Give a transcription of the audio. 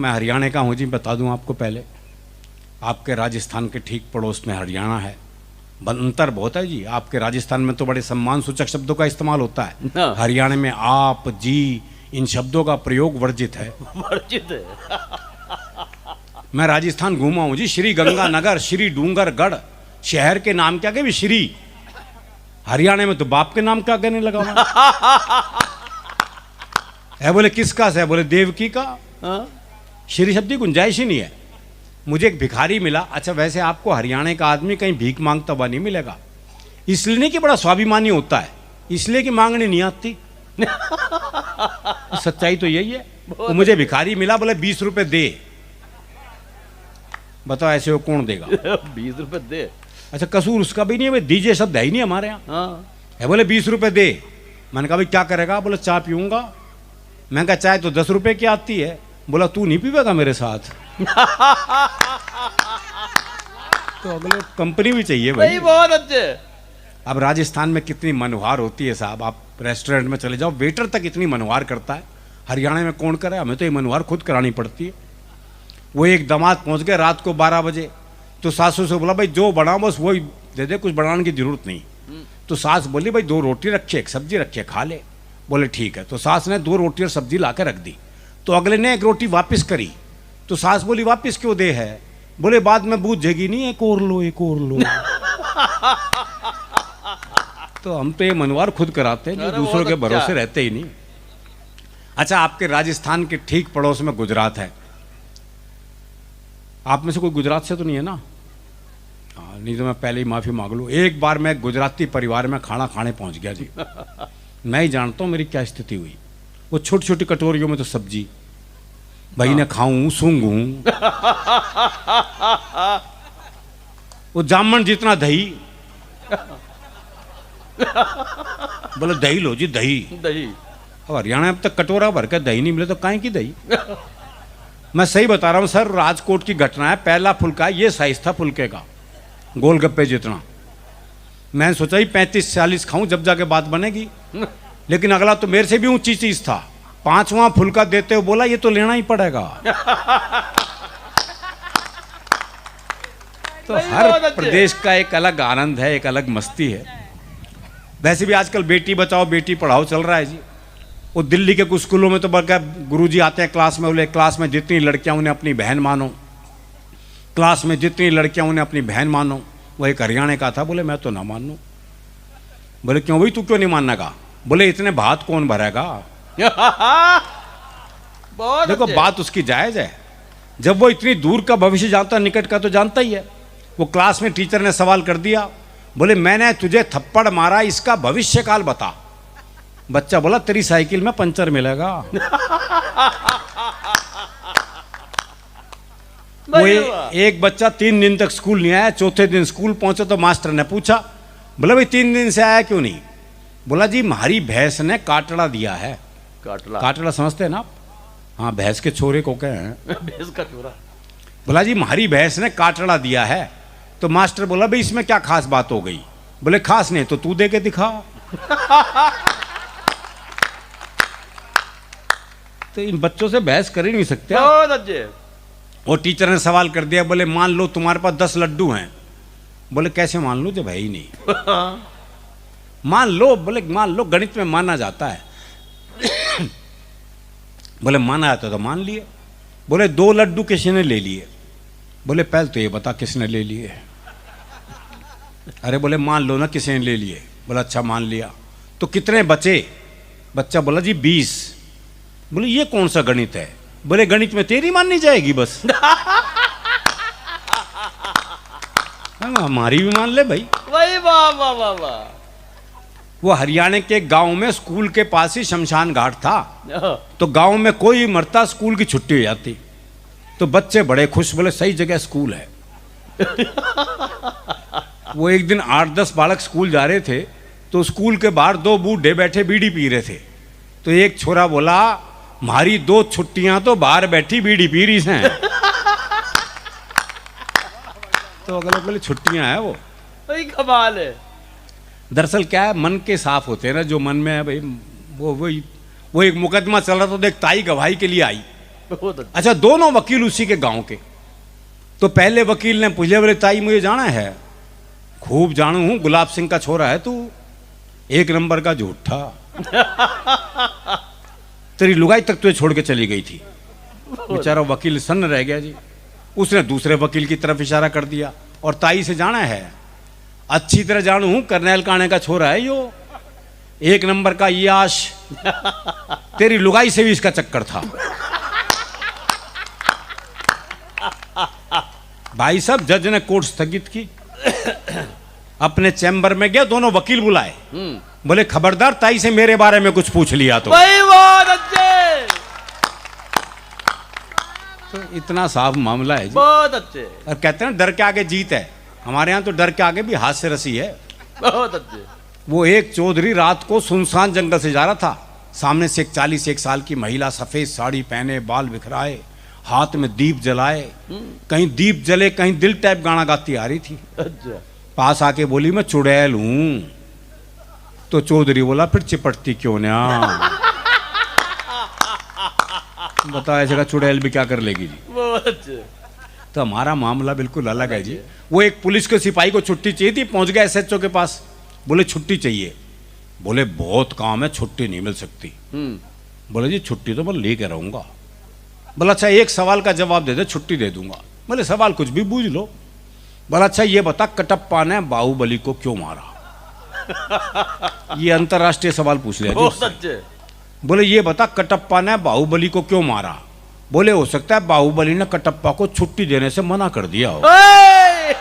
मैं हरियाणा का हूँ जी, बता दूँ आपको पहले। आपके राजस्थान के ठीक पड़ोस में हरियाणा है। अंतर बहुत है जी। आपके राजस्थान में तो बड़े सम्मान सूचक शब्दों का इस्तेमाल होता है, हरियाणा में आप, जी, इन शब्दों का प्रयोग वर्जित है। वर्जित है। मैं राजस्थान घूमा हूँ जी, श्री गंगानगर, श्री डूंगरगढ़, शहर के नाम क्या के भी श्री। हरियाणा में तो बाप के नाम क्या कहने लगा मैं। है बोले किसका से, बोले देवकी का। श्री शब्द की गुंजाइश ही नहीं है। मुझे एक भिखारी मिला। अच्छा वैसे आपको हरियाणा का आदमी कहीं भीख मांगता हुआ नहीं मिलेगा, इसलिए नहीं कि बड़ा स्वाभिमानी होता है, इसलिए कि मांगने नहीं आती। सच्चाई तो यही है। तो मुझे भिखारी मिला, बोले 20 रुपए दे। बताओ ऐसे वो कौन देगा? 20 रुपए दे। अच्छा कसूर उसका भी नहीं है, भाई दीजिए शब्द है ही नहीं हमारे यहाँ। है बोले 20 रुपए दे। मैंने कहा भाई क्या करेगा? बोले चाय पीऊंगा। मैंने कहा चाय तो 10 रुपए की आती है। बोला तू नहीं पीवेगा मेरे साथ? तो अगले कंपनी भी चाहिए भाई। बहुत अच्छे। अब राजस्थान में कितनी मनोहार होती है साहब। आप रेस्टोरेंट में चले जाओ, वेटर तक इतनी मनोहार करता है। हरियाणा में कौन करे? हमें तो ये मनोहार खुद करानी पड़ती है। वो एक दामाद पहुंच गए रात को 12 बजे, तो सासू से बोला भाई जो बना बस वही दे दे, कुछ बनाने की जरूरत नहीं। तो सास बोली भाई 2 रोटी रखिए, एक सब्जी रखिए, खा ले। बोले ठीक है। तो सास ने 2 रोटी और सब्जी ला के रख दी। तो अगले ने 1 रोटी वापस करी। तो सास बोली वापस क्यों दे है? बोले बाद में बूझेगी नहीं, एक और लो, एक और लो। तो हम तो ये मनवार खुद कराते हैं, जो दूसरों के भरोसे रहते ही नहीं। अच्छा आपके राजस्थान के ठीक पड़ोस में गुजरात है। आप में से कोई गुजरात से तो नहीं है ना? हाँ, नहीं तो मैं पहले ही माफी मांग लूँ। एक बार मैं गुजराती परिवार में खाना खाने पहुंच गया जी। मैं ही जानता हूँ मेरी क्या स्थिति हुई। वो छोटी छोटी कटोरियों में तो सब्जी, भाई ने खाऊं सूंघूं। वो जामन जितना दही। बोले दही लो जी, दही दही। अब हरियाणा में अब तक कटोरा भर के दही नहीं मिले तो काहे की दही। मैं सही बता रहा हूँ सर, राजकोट की घटना है। पहला फुलका ये साइज था फुलके का, गोलगप्पे जितना। मैंने सोचा ही 35-40 खाऊं जब जाके बात बनेगी, लेकिन अगला तो मेरे से भी ऊंची चीज था। 5वां फुलका देते हुए बोला ये तो लेना ही पड़ेगा। तो हर प्रदेश का एक अलग आनंद है, एक अलग मस्ती है। वैसे भी आजकल बेटी बचाओ बेटी पढ़ाओ चल रहा है जी। वो दिल्ली के कुछ स्कूलों में तो बल्कि गुरुजी आते हैं क्लास में, बोले क्लास में जितनी लड़कियां उन्हें अपनी बहन मानो, क्लास में जितनी लड़कियां उन्हें अपनी बहन मानो। वो एक हरियाणा का था, बोले मैं तो ना मानूं। बोले क्यों भाई, तू क्यों नहीं मानना का? बोले इतने भात कौन भरेगा। देखो बात उसकी जायज है। जब वो इतनी दूर का भविष्य जानता, निकट का तो जानता ही है। वो क्लास में टीचर ने सवाल कर दिया, बोले मैंने तुझे थप्पड़ मारा, इसका भविष्य काल बता। बच्चा बोला तेरी साइकिल में पंचर मिलेगा। वो एक बच्चा 3 दिन तक स्कूल नहीं आया। चौथे दिन स्कूल पहुंचा तो मास्टर ने पूछा, बोला भाई 3 दिन से आया क्यों नहीं? बोला जी हमारी भैंस ने काटड़ा दिया है। काटड़ा समझते हैं ना आप? हाँ, भैंस के छोरे को कहे हैं भैंस का छोरा। बोला जी हमारी भैंस ने काटड़ा दिया है। तो मास्टर बोला भाई इसमें क्या खास बात हो गई? बोले खास नहीं तो तू दे के दिखा। तो इन बच्चों से बहस कर ही नहीं सकते। वो टीचर ने सवाल कर दिया, बोले मान लो तुम्हारे पास 10 लड्डू हैं। बोले कैसे मान लो जब है ही नहीं। मान लो, बोले मान लो, गणित में माना जाता है। बोले माना जाता तो मान लिए। बोले 2 लड्डू किसने ले लिए? बोले पहले तो ये बता किसने ले लिए। अरे बोले मान लो ना किसने ले लिए। बोला अच्छा मान लिया, तो कितने बचे? बच्चा बोला जी 20। बोले ये कौन सा गणित है? बोले गणित में तेरी माननी जाएगी बस। हमारी भी मान ले भाई। वाह वाह वाह वाह। वो हरियाणा के गांव में स्कूल के पास ही शमशान घाट था। तो गांव में कोई मरता स्कूल की छुट्टी हो जाती, तो बच्चे बड़े खुश, बोले सही जगह स्कूल है। वो एक दिन 8-10 बालक स्कूल जा रहे थे, तो स्कूल के बाहर 2 बूढ़े बैठे बीड़ी पी रहे थे। तो एक छोरा बोला हमारी 2 छुट्टियां तो बाहर बैठी बीड़ी पी रही हैं। तो अगले बोले छुट्टियां है वो। भाई कमाल है। दरअसल क्या है, मन के साफ होते हैं ना, जो मन में है भाई वो एक मुकदमा चल रहा था, तो एक ताई गवाही के लिए आई। बहुत अच्छा। अच्छा, दोनों वकील उसी के गांव के। तो पहले वकील ने पूछे, बोले ताई मुझे जाना है। खूब जानू हूं, गुलाब सिंह का छोरा है तू, एक नंबर का झूठा। तेरी लुगाई तक तुझे छोड़ के चली गई थी। बेचारा वकील सन्न रह गया जी। उसने दूसरे वकील की तरफ इशारा कर दिया, और ताई से जाना है। अच्छी तरह जानू हूं, करनैल काने का छोरा है यो, एक नंबर का याश। तेरी लुगाई से भी इसका चक्कर था। भाई साहब, जज ने कोर्ट स्थगित की, अपने चैम्बर में गया, दोनों वकील बुलाए। बोले खबरदार ताई से मेरे बारे में कुछ पूछ लिया तो। भाई बहुत अच्छे, तो इतना साफ मामला है जी। बहुत अच्छे, और कहते हैं डर के आगे जीत है। हमारे यहाँ तो डर के आगे भी हास्य रसी है। बहुत अच्छे। वो एक चौधरी रात को सुनसान जंगल से जा रहा था। सामने से एक 41 साल की महिला, सफेद साड़ी पहने, बाल बिखराए, हाथ में दीप जलाए, कहीं दीप जले कहीं दिल टाइप गाना गाती आ रही थी। अच्छा, पास आके बोली मैं चुड़ैल हूं। तो चौधरी बोला फिर चिपटती क्यों ना। बता, ऐसे का चुड़ैल भी क्या कर लेगी जी। बहुत अच्छे। तो हमारा मामला बिल्कुल अलग है जी। वो एक पुलिस के सिपाही को छुट्टी चाहिए थी, पहुंच गया एसएचओ के पास। बोले छुट्टी चाहिए। बोले बहुत काम है, छुट्टी नहीं मिल सकती। बोले जी छुट्टी तो मैं लेके रहूंगा। बोला अच्छा एक सवाल का जवाब दे दे, छुट्टी दे दूंगा। बोले सवाल कुछ भी बूझ लो। बोला अच्छा ये बता, कटप्पा ने बाहुबली को क्यों मारा। ये अंतरराष्ट्रीय सवाल पूछ लिया जी बहुत उससे। अच्छे। बोले ये बता, कटप्पा ने बाहुबली को क्यों मारा। बोले हो सकता है बाहुबली ने कटप्पा को छुट्टी देने से मना कर दिया हो। ओए!